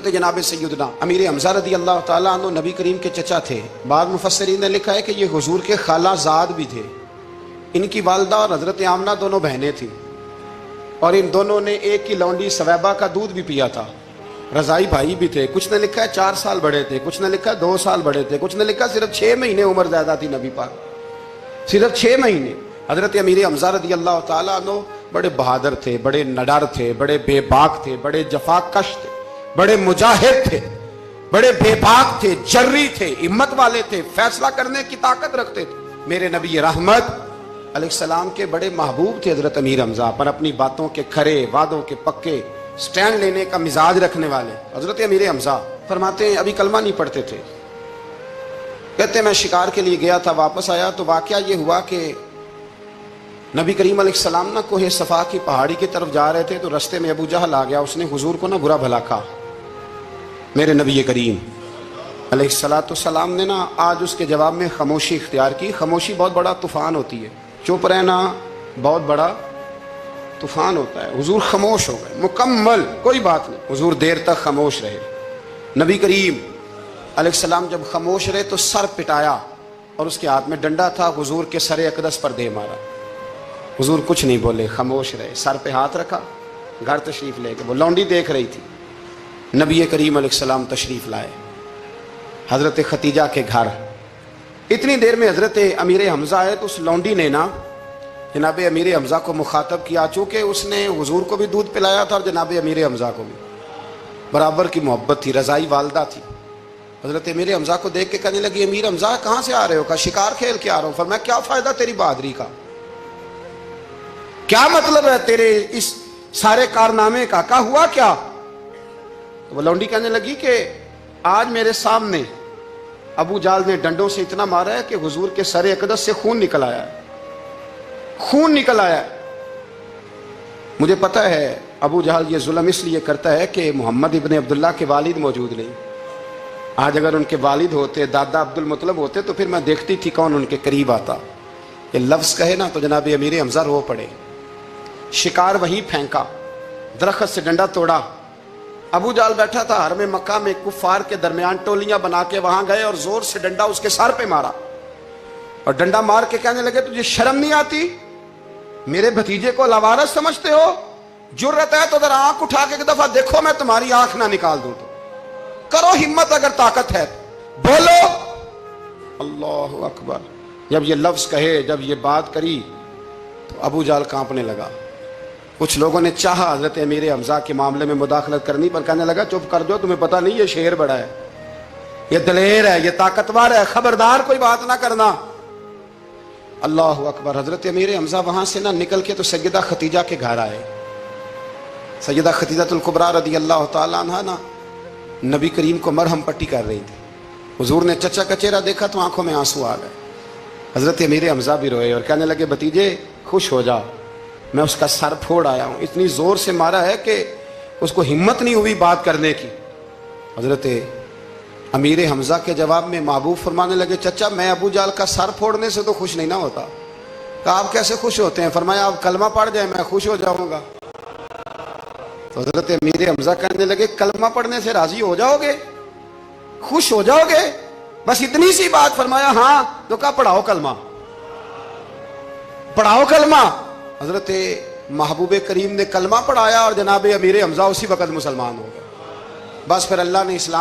جناب سیدنا امیر حمزہ رضی اللہ تعالیٰ عنہ نبی کریم کے چچا تھے۔ بعض مفسرین نے لکھا ہے کہ یہ حضور کے خالہ زاد بھی تھے۔ ان کی والدہ اور حضرت آمنہ دونوں بہنیں تھیں، اور ان دونوں نے ایک ہی لونڈی سویبہ کا دودھ بھی پیا تھا۔ رضائی بھائی بھی تھے، کچھ نے لکھا ہے 4 سال بڑے تھے، کچھ نے لکھا ہے 2 سال بڑے تھے، کچھ نے لکھا صرف 6 مہینے عمر زیادہ تھی نبی پاک، صرف 6 مہینے۔ حضرت امیر حمزہ رضی اللہ تعالیٰ عنہ بڑے بہادر تھے، بڑے نڈر تھے، بڑے بے باک تھے، بڑے جفا کش تھے، بڑے مجاہد تھے، بڑے بے باک تھے، جری تھے، ہمت والے تھے، فیصلہ کرنے کی طاقت رکھتے تھے۔ میرے نبی رحمت علیہ السلام کے بڑے محبوب تھے حضرت امیر حمزہ، پر اپنی باتوں کے کھرے، وعدوں کے پکے، سٹینڈ لینے کا مزاج رکھنے والے حضرت امیر حمزہ فرماتے ہیں ابھی کلمہ نہیں پڑھتے تھے۔ کہتے ہیں میں شکار کے لیے گیا تھا، واپس آیا تو واقعہ یہ ہوا کہ نبی کریم علیہ السلام نہ کوہ صفا کی پہاڑی کی طرف جا رہے تھے، تو رستے میں ابو جہل آ گیا، اس نے حضور کو نہ برا بھلا کہا۔ میرے نبی کریم علیہ السلام نے نا آج اس کے جواب میں خاموشی اختیار کی۔ خاموشی بہت بڑا طوفان ہوتی ہے، چپ رہنا بہت بڑا طوفان ہوتا ہے۔ حضور خاموش ہو گئے، مکمل کوئی بات نہیں، حضور دیر تک خاموش رہے۔ نبی کریم علیہ السلام جب خاموش رہے تو سر پٹایا، اور اس کے ہاتھ میں ڈنڈا تھا، حضور کے سر اقدس پر دے مارا۔ حضور کچھ نہیں بولے، خاموش رہے، سر پہ ہاتھ رکھا، گھر تشریف لے کے وہ لونڈی دیکھ رہی تھی۔ نبی کریم علیہ السلام تشریف لائے حضرت ختیجہ کے گھر۔ اتنی دیر میں حضرت امیر حمزہ آئے تو اس لونڈی نے نا جناب امیر حمزہ کو مخاطب کیا، چونکہ اس نے حضور کو بھی دودھ پلایا تھا اور جناب امیر حمزہ کو بھی برابر کی محبت تھی، رضائی والدہ تھی۔ حضرت امیر حمزہ کو دیکھ کے کہنے لگی امیر حمزہ کہاں سے آ رہے ہو؟ کہا شکار کھیل کے آ رہا ہوں۔ فرمایا کیا فائدہ تیری بہادری کا، کیا مطلب ہے تیرے اس سارے کارنامے کا، کہا ہوا کیا؟ تو وہ لونڈی کہنے لگی کہ آج میرے سامنے ابو جہل نے ڈنڈوں سے اتنا مارا ہے کہ حضور کے سر اقدس سے خون نکل آیا ہے، خون نکل آیا ہے۔ مجھے پتہ ہے ابو جہل یہ ظلم اس لیے کرتا ہے کہ محمد ابن عبداللہ کے والد موجود نہیں۔ آج اگر ان کے والد ہوتے، دادا عبد المطلب ہوتے، تو پھر میں دیکھتی تھی کون ان کے قریب آتا۔ یہ لفظ کہے نا تو جناب امیر حمزہ رو پڑے۔ شکار وہیں پھینکا، درخت سے ڈنڈا توڑا۔ ابو جہل بیٹھا تھا حرم مکہ میں، کفار کے درمیان ٹولیاں بنا کے وہاں گئے اور زور سے ڈنڈا اس کے سر پہ مارا، اور ڈنڈا مار کے کہنے لگے تجھے شرم نہیں آتی؟ میرے بھتیجے کو لاوارث سمجھتے ہو؟ جرت ہے تو ذرا آنکھ اٹھا کے ایک دفعہ دیکھو، میں تمہاری آنکھ نہ نکال دوں تو کرو ہمت، اگر طاقت ہے بولو۔ اللہ اکبر۔ جب یہ لفظ کہے، جب یہ بات کری تو ابو جہل کانپنے لگا۔ کچھ لوگوں نے چاہا حضرت امیر حمزہ کے معاملے میں مداخلت کرنی، پر کہنے لگا چپ کر دو، تمہیں پتہ نہیں یہ شیر بڑا ہے، یہ دلیر ہے، یہ طاقتور ہے، خبردار کوئی بات نہ کرنا۔ اللہ اکبر۔ حضرت امیر حمزہ وہاں سے نہ نکل کے تو سیدہ ختیجہ کے گھر آئے۔ سیدہ ختیجہ الکبریٰ رضی اللہ تعالیٰ عنہ نا نبی کریم کو مرہم پٹی کر رہی تھی۔ حضور نے چچا کا چہرہ دیکھا تو آنکھوں میں آنسو آ گئے۔ حضرت امیر حمزہ بھی روئے اور کہنے لگے بھتیجے خوش ہو جا، میں اس کا سر پھوڑ آیا ہوں، اتنی زور سے مارا ہے کہ اس کو ہمت نہیں ہوئی بات کرنے کی۔ حضرت امیر حمزہ کے جواب میں محبوب فرمانے لگے چچا میں ابو جہل کا سر پھوڑنے سے تو خوش نہیں نہ ہوتا۔ کہا آپ کیسے خوش ہوتے ہیں؟ فرمایا آپ کلمہ پڑھ جائیں میں خوش ہو جاؤں گا۔ تو حضرت امیر حمزہ کہنے لگے کلمہ پڑھنے سے راضی ہو جاؤ گے، خوش ہو جاؤ گے، بس اتنی سی بات؟ فرمایا ہاں۔ تو کہا پڑھاؤ کلمہ، پڑھاؤ کلمہ۔ حضرت محبوب کریم نے کلمہ پڑھایا اور جناب امیر حمزہ اسی وقت مسلمان ہو گئے۔ بس پھر اللہ نے اسلام